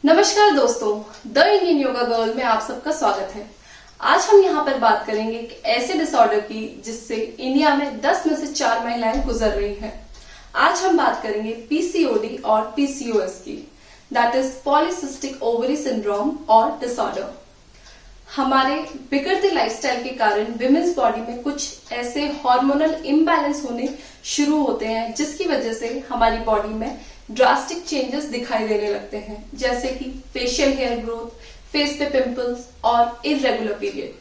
नमस्कार दोस्तों, the Indian yoga girl में आप सबका स्वागत है। आज हम यहाँ पर बात करेंगे एक ऐसे डिसऑर्डर की जिससे इंडिया में 10 में से 4 महिलाएं गुजर रही हैं। आज हम बात करेंगे पीसीओडी और पीसीओएस की, that is polycystic ovary syndrome और डिसऑर्डर। हमारे बिगड़ते लाइफस्टाइल के कारण विमेन्स बॉडी में कुछ ऐसे हार्मोनल इम्बैलेंस होने शुरू होते हैं जिसकी वजह से हमारी बॉडी में ड्रास्टिक चेंजेस दिखाई देने लगते हैं, जैसे कि फेशियल हेयर ग्रोथ, फेस पे पिंपल्स और इरेगुलर पीरियड।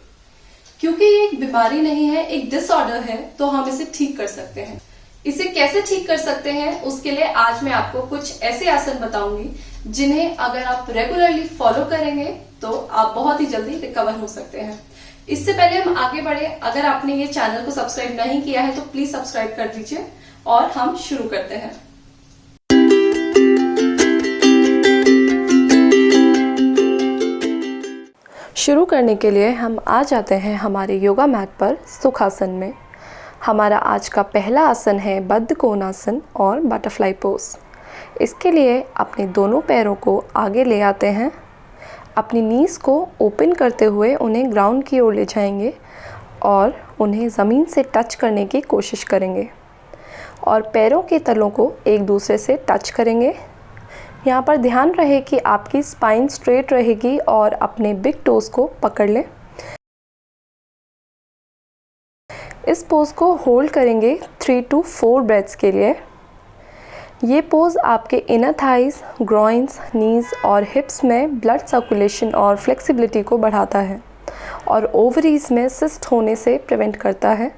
क्योंकि ये एक बीमारी नहीं है, एक डिसऑर्डर है, तो हम इसे ठीक कर सकते हैं। इसे कैसे ठीक कर सकते हैं, उसके लिए आज मैं आपको कुछ ऐसे आसन बताऊंगी जिन्हें अगर आप रेगुलरली फॉलो करेंगे तो आप बहुत ही जल्दी रिकवर हो सकते हैं। इससे पहले हम आगे बढ़े, अगर आपने ये चैनल को सब्सक्राइब नहीं किया है तो प्लीज सब्सक्राइब कर दीजिए और हम शुरू करते हैं। शुरू करने के लिए हम आ जाते हैं हमारे योगा मैट पर सुखासन में। हमारा आज का पहला आसन है बद्ध कोणासन और बटरफ्लाई पोज। इसके लिए अपने दोनों पैरों को आगे ले आते हैं, अपनी नीज़ को ओपन करते हुए उन्हें ग्राउंड की ओर ले जाएंगे और उन्हें ज़मीन से टच करने की कोशिश करेंगे और पैरों के तलों को एक दूसरे से टच करेंगे। यहाँ पर ध्यान रहे कि आपकी स्पाइन स्ट्रेट रहेगी और अपने बिग टोज को पकड़ लें। इस पोज को होल्ड करेंगे 3 to 4 ब्रेथ्स के लिए। ये पोज आपके इनर थाइज, ग्रॉइंस, नीज और हिप्स में ब्लड सर्कुलेशन और फ्लेक्सिबिलिटी को बढ़ाता है और ओवरीज में सिस्ट होने से प्रिवेंट करता है।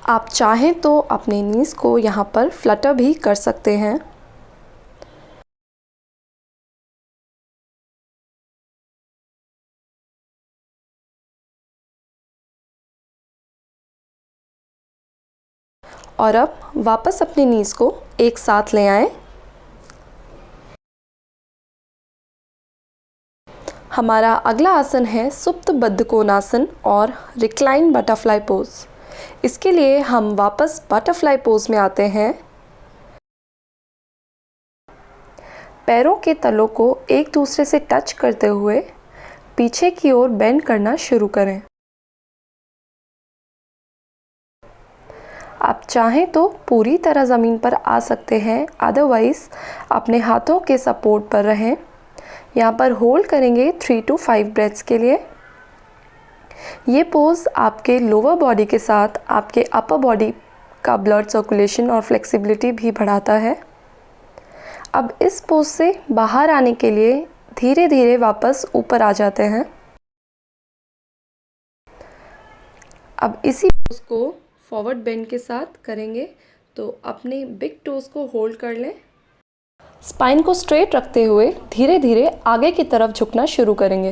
आप चाहें तो अपने नीज को यहाँ पर फ्लटर भी कर सकते हैं। और अब वापस अपनी नीज़ को एक साथ ले आएं। हमारा अगला आसन है सुप्त बद्ध कोणासन और रिक्लाइन बटरफ्लाई पोज। इसके लिए हम वापस बटरफ्लाई पोज में आते हैं। पैरों के तलों को एक दूसरे से टच करते हुए पीछे की ओर बेंड करना शुरू करें। आप चाहें तो पूरी तरह ज़मीन पर आ सकते हैं, अदरवाइज़ अपने हाथों के सपोर्ट पर रहें। यहाँ पर होल्ड करेंगे 3 to 5 ब्रेथ्स के लिए। ये पोज आपके लोअर बॉडी के साथ आपके अपर बॉडी का ब्लड सर्कुलेशन और फ्लेक्सिबिलिटी भी बढ़ाता है। अब इस पोज से बाहर आने के लिए धीरे धीरे वापस ऊपर आ जाते हैं। अब इसी पोज को फॉरवर्ड बेंड के साथ करेंगे, तो अपने बिग टोज को होल्ड कर लें। स्पाइन को स्ट्रेट रखते हुए धीरे धीरे आगे की तरफ झुकना शुरू करेंगे।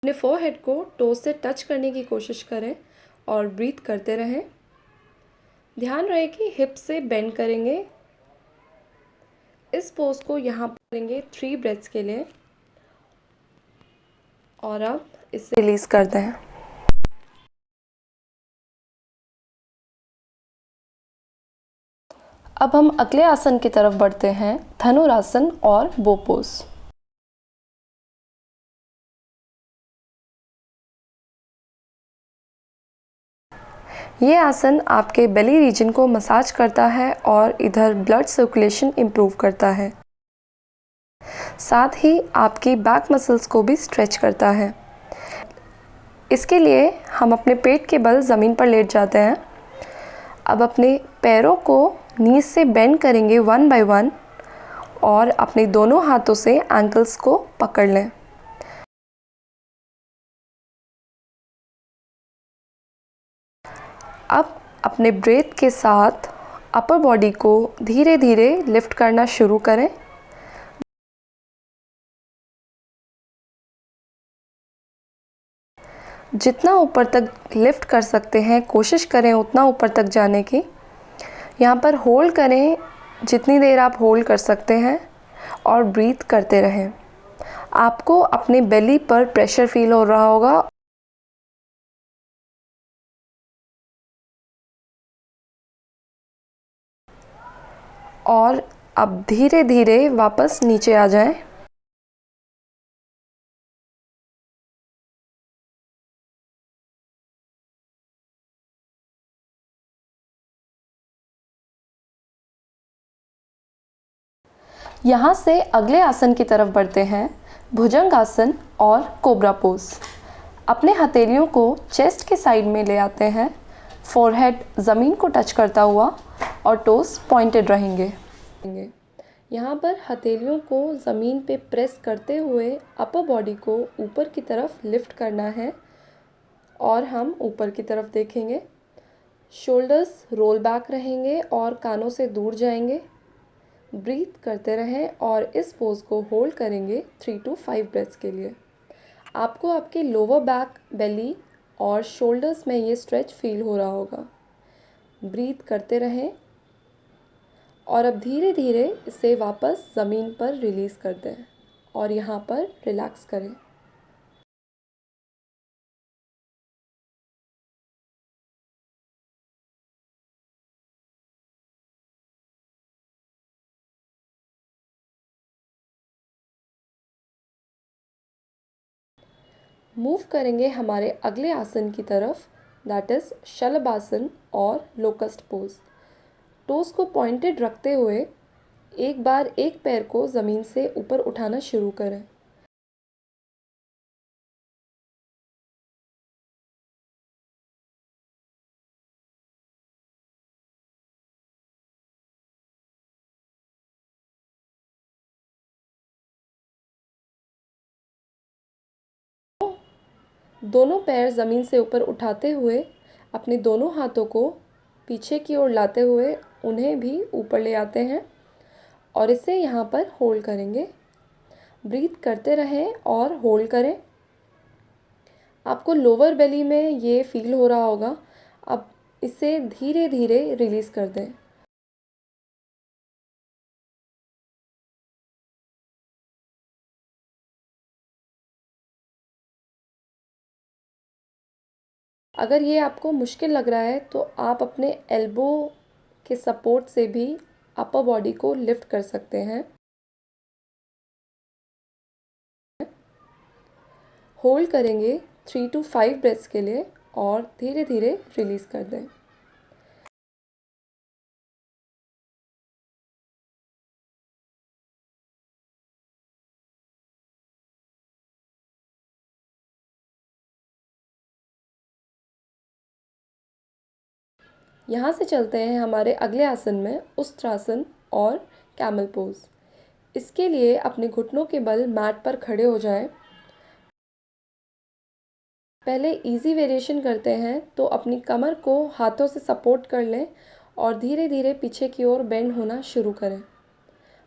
अपने फोरहेड को टोज से टच करने की कोशिश करें और ब्रीथ करते रहें। ध्यान रहे कि हिप से बेंड करेंगे। इस पोज को यहाँ पर करेंगे 3 ब्रेथ्स के लिए और अब इसे रिलीज कर दें। अब हम अगले आसन की तरफ बढ़ते हैं, धनुरासन और बो पोज। ये आसन आपके बेली रीजन को मसाज करता है और इधर ब्लड सर्कुलेशन इम्प्रूव करता है। साथ ही आपकी बैक मसल्स को भी स्ट्रेच करता है। इसके लिए हम अपने पेट के बल ज़मीन पर लेट जाते हैं। अब अपने पैरों को नीज से बेंड करेंगे 1 by 1 और अपने दोनों हाथों से एंकल्स को पकड़ लें। अब अपने ब्रेथ के साथ अपर बॉडी को धीरे धीरे लिफ्ट करना शुरू करें। जितना ऊपर तक लिफ्ट कर सकते हैं कोशिश करें उतना ऊपर तक जाने की। यहाँ पर होल्ड करें जितनी देर आप होल्ड कर सकते हैं और ब्रीथ करते रहें। आपको अपने बेली पर प्रेशर फील हो रहा होगा और अब धीरे धीरे वापस नीचे आ जाएं। यहाँ से अगले आसन की तरफ बढ़ते हैं, भुजंगासन और कोबरा पोज। अपने हथेलियों को चेस्ट के साइड में ले आते हैं, फोरहेड ज़मीन को टच करता हुआ और टोस पॉइंटेड रहेंगे। यहाँ पर हथेलियों को ज़मीन पे प्रेस करते हुए अपर बॉडी को ऊपर की तरफ लिफ्ट करना है और हम ऊपर की तरफ देखेंगे। शोल्डर्स रोल बैक रहेंगे और कानों से दूर जाएंगे। ब्रीथ करते रहें और इस पोज को होल्ड करेंगे 3 to 5 ब्रेथ्स के लिए। आपको आपके लोअर बैक, बेली और शोल्डर्स में ये स्ट्रेच फील हो रहा होगा। ब्रीथ करते रहें और अब धीरे धीरे इसे वापस ज़मीन पर रिलीज़ कर दें और यहाँ पर रिलैक्स करें। मूव करेंगे हमारे अगले आसन की तरफ, दैट इज़ शलभासन और लोकस्ट पोज। टोस को पॉइंटेड रखते हुए एक बार एक पैर को ज़मीन से ऊपर उठाना शुरू करें। दोनों पैर ज़मीन से ऊपर उठाते हुए अपने दोनों हाथों को पीछे की ओर लाते हुए उन्हें भी ऊपर ले आते हैं और इसे यहाँ पर होल्ड करेंगे। ब्रीथ करते रहें और होल्ड करें। आपको लोअर बेली में ये फील हो रहा होगा। अब इसे धीरे धीरे रिलीज़ कर दें। अगर ये आपको मुश्किल लग रहा है तो आप अपने एल्बो के सपोर्ट से भी अपर बॉडी को लिफ्ट कर सकते हैं। होल्ड करेंगे 3 to 5 ब्रेथ्स के लिए और धीरे धीरे रिलीज़ कर दें। यहाँ से चलते हैं हमारे अगले आसन में, उस्त्रासन और कैमल पोज। इसके लिए अपने घुटनों के बल मैट पर खड़े हो जाएं। पहले इजी वेरिएशन करते हैं तो अपनी कमर को हाथों से सपोर्ट कर लें और धीरे धीरे पीछे की ओर बेंड होना शुरू करें।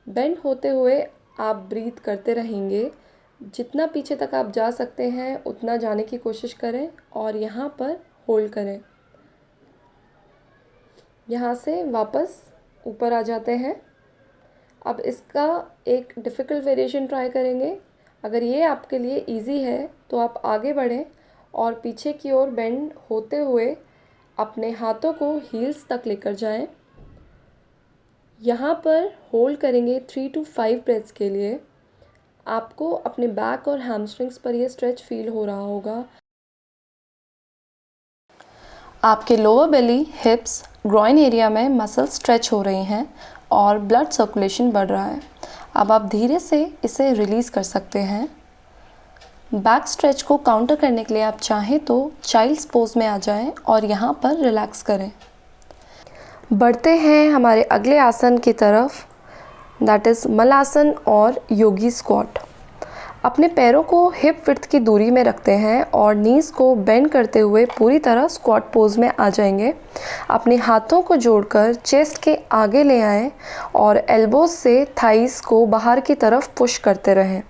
बेंड होते हुए आप ब्रीथ करते रहेंगे। जितना पीछे तक आप जा सकते हैं उतना जाने की कोशिश करें और यहाँ पर होल्ड करें। यहाँ से वापस ऊपर आ जाते हैं। अब इसका एक डिफ़िकल्ट वेरिएशन ट्राई करेंगे। अगर ये आपके लिए इजी है तो आप आगे बढ़ें और पीछे की ओर बेंड होते हुए अपने हाथों को हील्स तक लेकर जाएं। यहाँ पर होल्ड करेंगे 3 to 5 ब्रेथ्स के लिए। आपको अपने बैक और हैमस्ट्रिंग्स पर यह स्ट्रेच फील हो रहा होगा। आपके लोअर बेली, हिप्स, ग्रॉइन एरिया में मसल स्ट्रेच हो रही हैं और ब्लड सर्कुलेशन बढ़ रहा है। अब आप धीरे से इसे रिलीज़ कर सकते हैं। बैक स्ट्रेच को काउंटर करने के लिए आप चाहें तो चाइल्ड्स पोज में आ जाएं और यहाँ पर रिलैक्स करें। बढ़ते हैं हमारे अगले आसन की तरफ, दैट इज़ मलासन और योगी स्क्वाट। अपने पैरों को हिप विड्थ की दूरी में रखते हैं और नीज़ को बेंड करते हुए पूरी तरह स्क्वाट पोज में आ जाएंगे। अपने हाथों को जोड़कर चेस्ट के आगे ले आएं और एल्बोज से थाइस को बाहर की तरफ पुश करते रहें।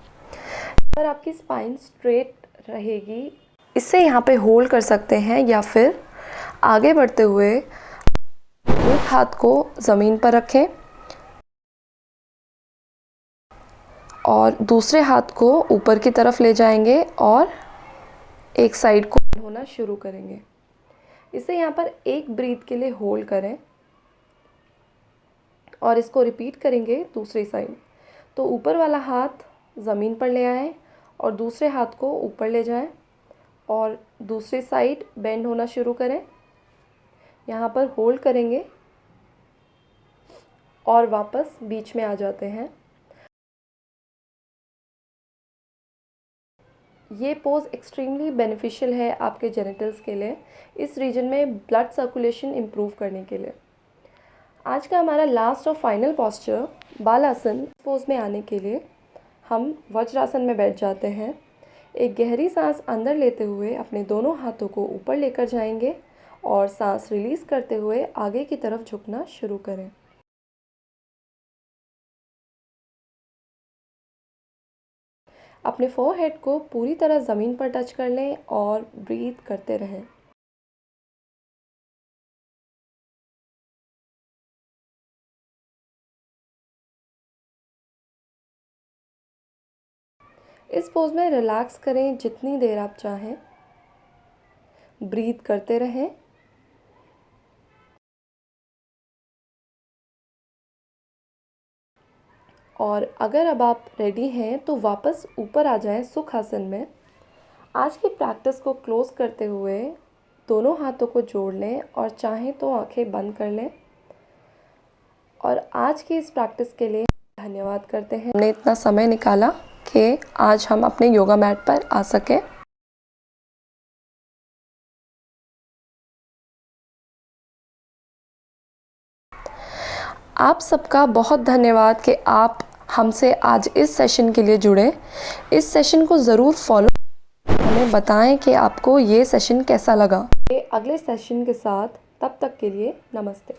पर आपकी स्पाइन स्ट्रेट रहेगी। इसे यहाँ पे होल्ड कर सकते हैं या फिर आगे बढ़ते हुए एक हाथ को ज़मीन पर रखें और दूसरे हाथ को ऊपर की तरफ ले जाएंगे और एक साइड को होना शुरू करेंगे। इसे यहाँ पर एक ब्रीथ के लिए होल्ड करें और इसको रिपीट करेंगे दूसरी साइड। तो ऊपर वाला हाथ ज़मीन पर ले आएं और दूसरे हाथ को ऊपर ले जाएं और दूसरी साइड बेंड होना शुरू करें। यहाँ पर होल्ड करेंगे और वापस बीच में आ जाते हैं। ये पोज एक्सट्रीमली बेनिफिशियल है आपके जेनिटल्स के लिए, इस रीजन में ब्लड सर्कुलेशन इम्प्रूव करने के लिए। आज का हमारा लास्ट और फाइनल पोस्चर बालासन पोज में आने के लिए हम वज्रासन में बैठ जाते हैं। एक गहरी सांस अंदर लेते हुए अपने दोनों हाथों को ऊपर लेकर जाएंगे और सांस रिलीज़ करते हुए आगे की तरफ झुकना शुरू करें। अपने फोरहेड को पूरी तरह ज़मीन पर टच कर लें और ब्रीथ करते रहें। इस पोज में रिलैक्स करें जितनी देर आप चाहें, ब्रीथ करते रहें। और अगर अब आप रेडी हैं तो वापस ऊपर आ जाएं सुखासन में। आज की प्रैक्टिस को क्लोज करते हुए दोनों हाथों को जोड़ लें और चाहें तो आंखें बंद कर लें। और आज की इस प्रैक्टिस के लिए धन्यवाद करते हैं, हमने इतना समय निकाला कि आज हम अपने योगा मैट पर आ सकें। आप सबका बहुत धन्यवाद कि आप हमसे आज इस सेशन के लिए जुड़े। इस सेशन को ज़रूर फॉलो, हमें बताएं कि आपको ये सेशन कैसा लगा। अगले सेशन के साथ, तब तक के लिए नमस्ते।